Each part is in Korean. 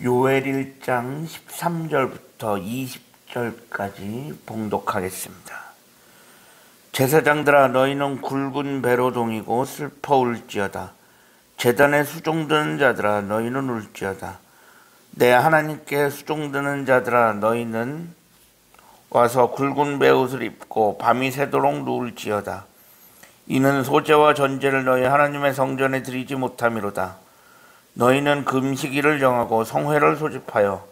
요엘 1장 13절부터 20절까지 봉독하겠습니다. 제사장들아, 너희는 굵은 배로 동이고 슬퍼 울지어다. 제단에 수종드는 자들아, 너희는 울지어다. 내 하나님께 수종드는 자들아, 너희는 와서 굵은 배옷을 입고 밤이 새도록 누울지어다. 이는 소재와 전제를 너희 하나님의 성전에 드리지 못함이로다. 너희는 금식일을 정하고 성회를 소집하여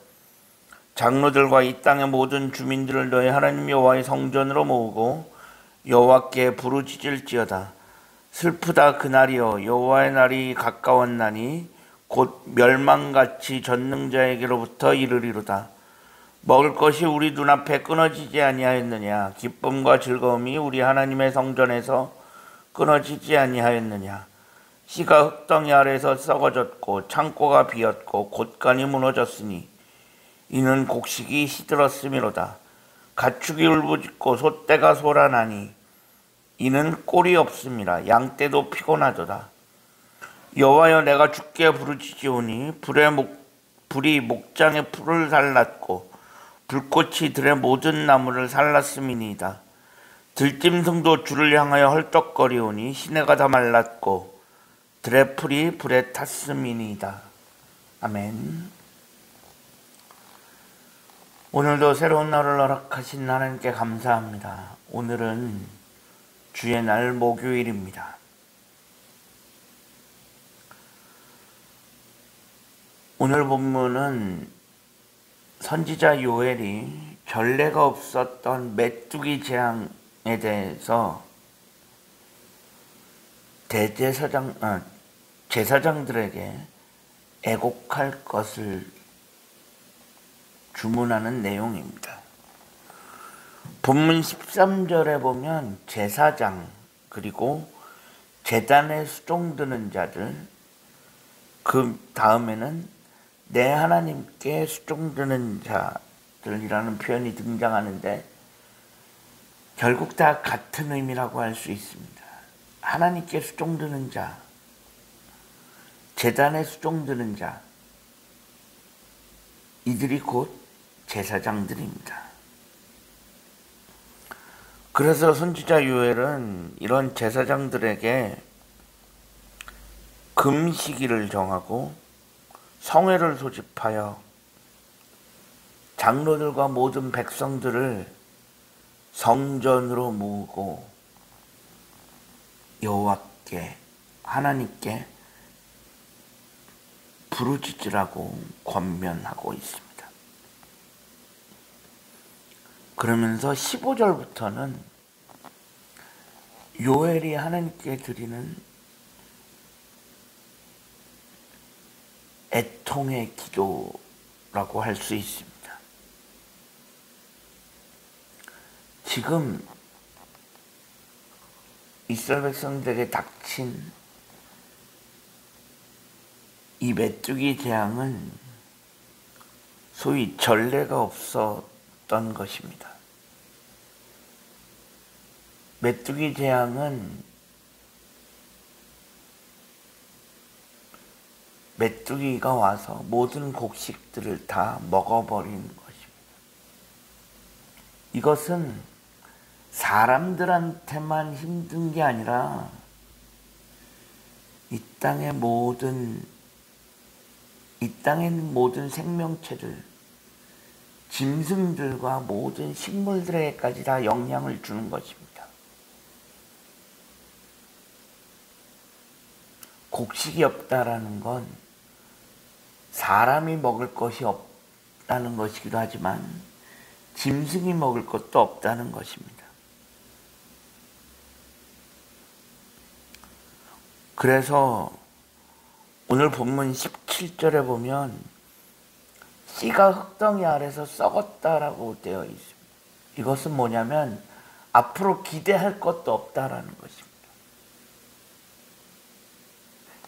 장로들과 이 땅의 모든 주민들을 너희 하나님 여호와의 성전으로 모으고 여호와께 부르짖을지어다. 슬프다 그날이여, 여호와의 날이 가까웠나니 곧 멸망같이 전능자에게로부터 이르리로다. 먹을 것이 우리 눈앞에 끊어지지 아니하였느냐? 기쁨과 즐거움이 우리 하나님의 성전에서 끊어지지 아니하였느냐? 씨가 흙덩이 아래에서 썩어졌고 창고가 비었고 곳간이 무너졌으니 이는 곡식이 시들었음이로다. 가축이 울부짖고 소떼가 소란하니 이는 꼴이 없음이라. 양떼도 피곤하도다. 여호와여, 내가 주께 부르짖으오니 불이 목장의 풀을 살랐고 불꽃이 들의 모든 나무를 살랐음이니이다. 들짐승도 주를 향하여 헐떡거리오니 시내가 다 말랐고 들의 풀이 불에 탔음이니이다. 아멘. 오늘도 새로운 날을 허락하신 하나님께 감사합니다. 오늘은 주의 날 목요일입니다. 오늘 본문은 선지자 요엘이 전례가 없었던 메뚜기 재앙에 대해서 제사장들에게 애곡할 것을 주문하는 내용입니다. 본문 13절에 보면 제사장 그리고 제단에 수종드는 자들, 그 다음에는 내 하나님께 수종드는 자들이라는 표현이 등장하는데 결국 다 같은 의미라고 할 수 있습니다. 하나님께 수종드는 자, 제단에 수종드는 자, 이들이 곧 제사장들입니다. 그래서 선지자 요엘은 이런 제사장들에게 금식일을 정하고 성회를 소집하여 장로들과 모든 백성들을 성전으로 모으고 여호와께, 하나님께 부르짖으라고 권면하고 있습니다. 그러면서 15절부터는 요엘이 하나님께 드리는 애통의 기도라고 할 수 있습니다. 지금 이스라엘 백성들에게 닥친 이 메뚜기 재앙은 소위 전례가 없었던 것입니다. 메뚜기 재앙은 메뚜기가 와서 모든 곡식들을 다 먹어버리는 것입니다. 이것은 사람들한테만 힘든 게 아니라 이 땅의 모든 생명체들, 짐승들과 모든 식물들에게까지 다 영향을 주는 것입니다. 곡식이 없다라는 건 사람이 먹을 것이 없다는 것이기도 하지만 짐승이 먹을 것도 없다는 것입니다. 그래서 오늘 본문 17절에 보면 씨가 흙덩이 아래서 썩었다라고 되어 있습니다. 이것은 뭐냐면 앞으로 기대할 것도 없다라는 것입니다.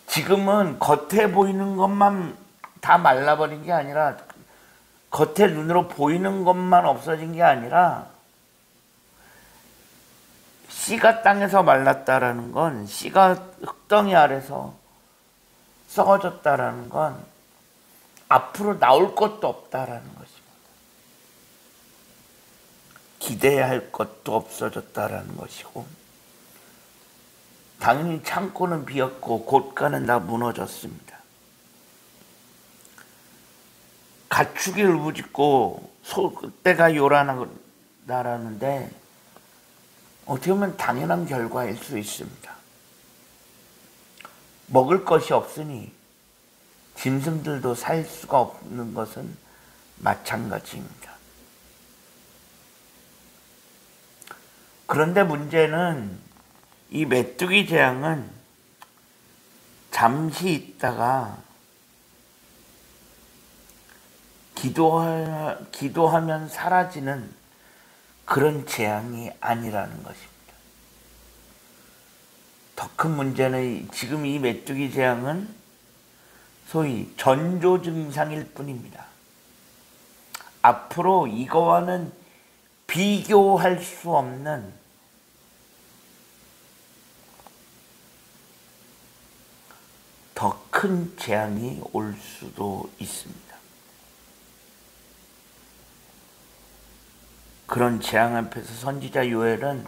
지금은 겉에 보이는 것만 다 말라버린 게 아니라, 겉에 눈으로 보이는 것만 없어진 게 아니라 씨가 땅에서 말랐다라는 건, 씨가 흙덩이 아래서 썩어졌다라는 건 앞으로 나올 것도 없다라는 것입니다. 기대해야 할 것도 없어졌다라는 것이고, 당연히 창고는 비었고 곳간은 다 무너졌습니다. 가축이 울부짖고 떼가 요란하다라는데 어떻게 보면 당연한 결과일 수 있습니다. 먹을 것이 없으니 짐승들도 살 수가 없는 것은 마찬가지입니다. 그런데 문제는 이 메뚜기 재앙은 잠시 있다가 기도하면 사라지는 그런 재앙이 아니라는 것입니다. 더 큰 문제는 지금 이 메뚜기 재앙은 소위 전조 증상일 뿐입니다. 앞으로 이거와는 비교할 수 없는 더 큰 재앙이 올 수도 있습니다. 그런 재앙 앞에서 선지자 요엘은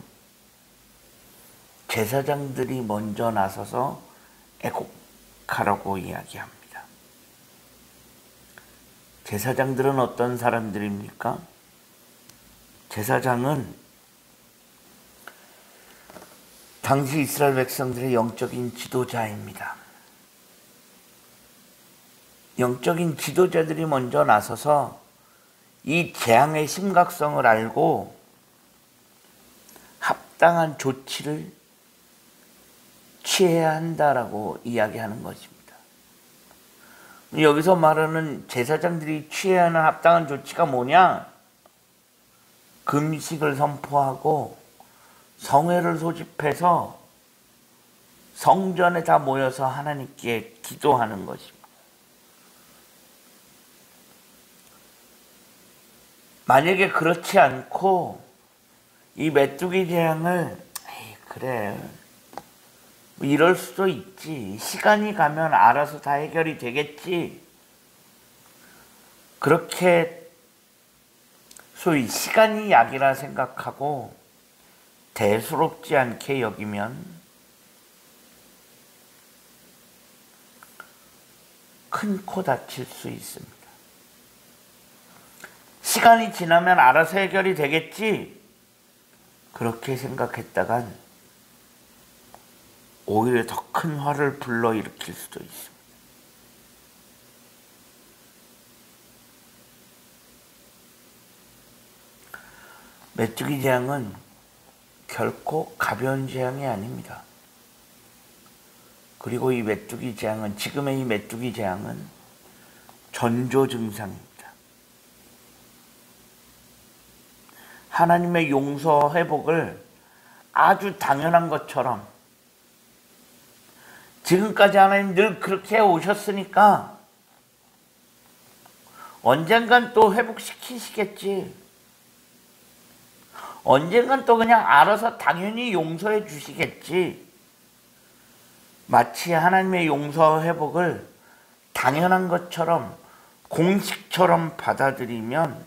제사장들이 먼저 나서서 애곡하라고 이야기합니다. 제사장들은 어떤 사람들입니까? 제사장은 당시 이스라엘 백성들의 영적인 지도자입니다. 영적인 지도자들이 먼저 나서서 이 재앙의 심각성을 알고 합당한 조치를 취해야 한다라고 이야기하는 것입니다. 여기서 말하는 제사장들이 취해야 하는 합당한 조치가 뭐냐? 금식을 선포하고 성회를 소집해서 성전에 다 모여서 하나님께 기도하는 것입니다. 만약에 그렇지 않고 이 메뚜기 재앙을 그래 뭐 이럴 수도 있지, 시간이 가면 알아서 다 해결이 되겠지, 그렇게 소위 시간이 약이라 생각하고 대수롭지 않게 여기면 큰 코 다칠 수 있습니다. 시간이 지나면 알아서 해결이 되겠지, 그렇게 생각했다간 오히려 더 큰 화를 불러일으킬 수도 있습니다. 메뚜기 재앙은 결코 가벼운 재앙이 아닙니다. 그리고 이 메뚜기 재앙은, 지금의 이 메뚜기 재앙은 전조 증상입니다. 하나님의 용서 회복을 아주 당연한 것처럼 지금까지 하나님 늘 그렇게 오셨으니까 언젠간 또 회복시키시겠지, 언젠간 또 그냥 알아서 당연히 용서해 주시겠지, 마치 하나님의 용서 회복을 당연한 것처럼 공식처럼 받아들이면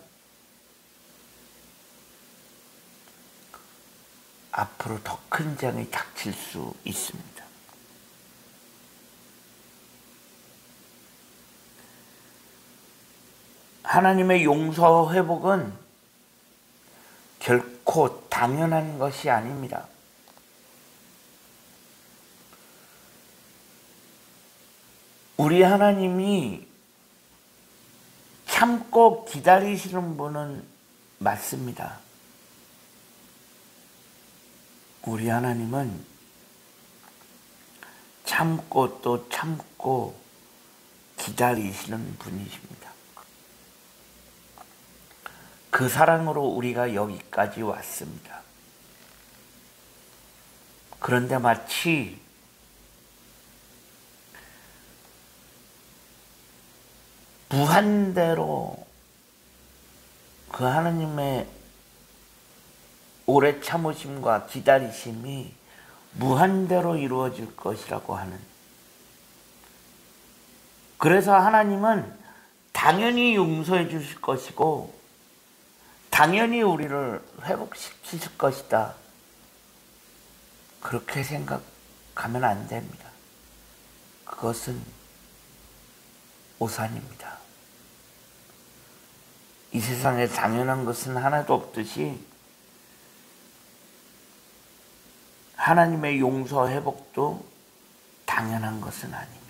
앞으로 더 큰 재앙이 닥칠 수 있습니다. 하나님의 용서 회복은 결코 당연한 것이 아닙니다. 우리 하나님이 참고 기다리시는 분은 맞습니다. 우리 하나님은 참고 또 참고 기다리시는 분이십니다. 그 사랑으로 우리가 여기까지 왔습니다. 그런데 마치 무한대로 그 하나님의 오래 참으심과 기다리심이 무한대로 이루어질 것이라고 하는, 그래서 하나님은 당연히 용서해 주실 것이고 당연히 우리를 회복시키실 것이다. 그렇게 생각하면 안 됩니다. 그것은 오산입니다. 이 세상에 당연한 것은 하나도 없듯이 하나님의 용서 회복도 당연한 것은 아닙니다.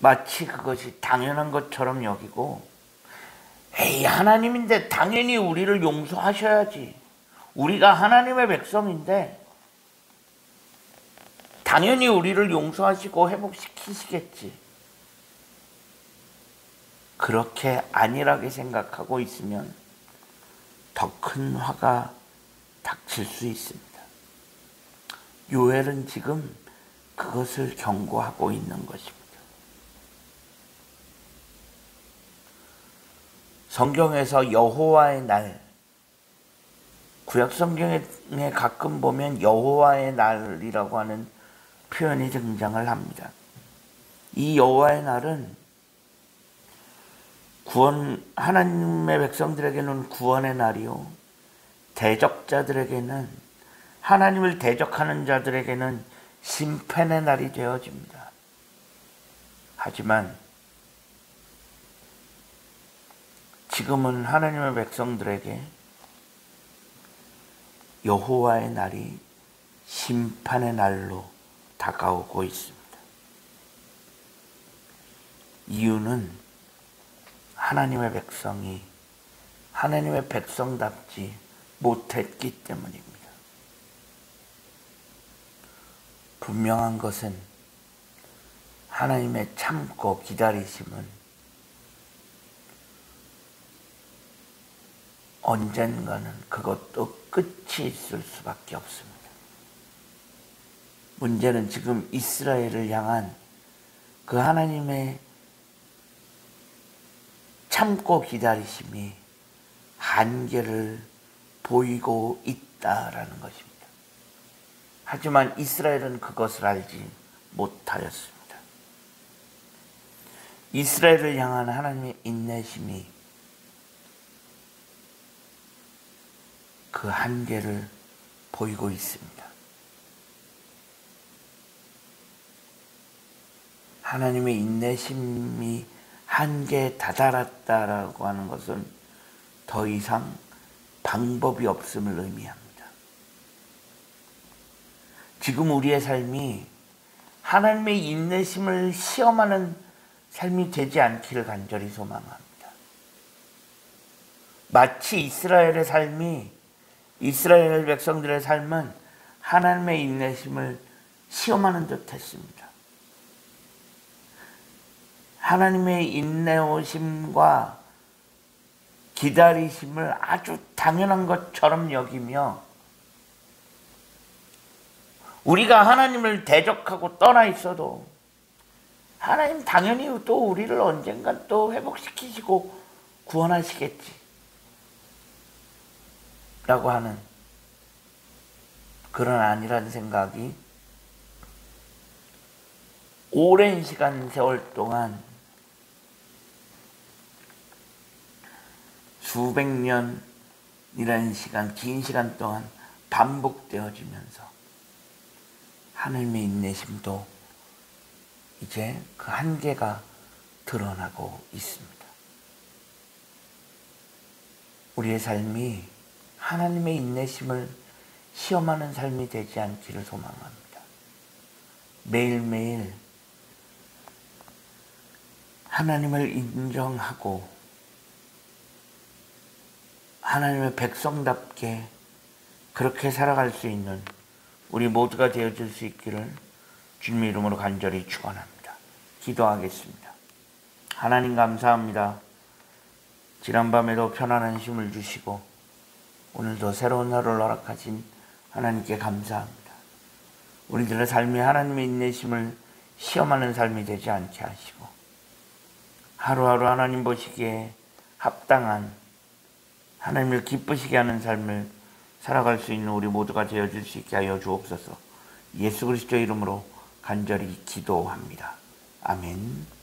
마치 그것이 당연한 것처럼 여기고 에이 하나님인데 당연히 우리를 용서하셔야지. 우리가 하나님의 백성인데 당연히 우리를 용서하시고 회복시키시겠지. 그렇게 안일하게 생각하고 있으면 더 큰 화가 닥칠 수 있습니다. 요엘은 지금 그것을 경고하고 있는 것입니다. 성경에서 여호와의 날, 구약 성경에 가끔 보면 여호와의 날이라고 하는 표현이 등장을 합니다. 이 여호와의 날은 하나님의 백성들에게는 구원의 날이요, 대적자들에게는, 하나님을 대적하는 자들에게는 심판의 날이 되어집니다. 하지만 지금은 하나님의 백성들에게 여호와의 날이 심판의 날로 다가오고 있습니다. 이유는 하나님의 백성이 하나님의 백성답지 못했기 때문입니다. 분명한 것은 하나님의 참고 기다리심은 언젠가는 그것도 끝이 있을 수밖에 없습니다. 문제는 지금 이스라엘을 향한 그 하나님의 참고 기다리심이 한계를 보이고 있다라는 것입니다. 하지만 이스라엘은 그것을 알지 못하였습니다. 이스라엘을 향한 하나님의 인내심이 그 한계를 보이고 있습니다. 하나님의 인내심이 한계에 다다랐다라고 하는 것은 더 이상 방법이 없음을 의미합니다. 지금 우리의 삶이 하나님의 인내심을 시험하는 삶이 되지 않기를 간절히 소망합니다. 마치 이스라엘 백성들의 삶은 하나님의 인내심을 시험하는 듯 했습니다. 하나님의 인내오심과 기다리심을 아주 당연한 것처럼 여기며 우리가 하나님을 대적하고 떠나 있어도 하나님 당연히 또 우리를 언젠간 또 회복시키시고 구원하시겠지 라고 하는 그런 안일한 생각이 오랜 세월 동안 수백 년이라는 긴 시간 동안 반복되어지면서 하나님의 인내심도 이제 그 한계가 드러나고 있습니다. 우리의 삶이 하나님의 인내심을 시험하는 삶이 되지 않기를 소망합니다. 매일매일 하나님을 인정하고 하나님의 백성답게 그렇게 살아갈 수 있는 우리 모두가 되어줄 수 있기를 주님의 이름으로 간절히 축원합니다. 기도하겠습니다. 하나님 감사합니다. 지난밤에도 편안한 힘을 주시고 오늘도 새로운 하루를 허락하신 하나님께 감사합니다. 우리들의 삶이 하나님의 인내심을 시험하는 삶이 되지 않게 하시고 하루하루 하나님 보시기에 합당한 하나님을 기쁘시게 하는 삶을 살아갈 수 있는 우리 모두가 되어줄 수 있게 하여 주옵소서. 예수 그리스도의 이름으로 간절히 기도합니다. 아멘.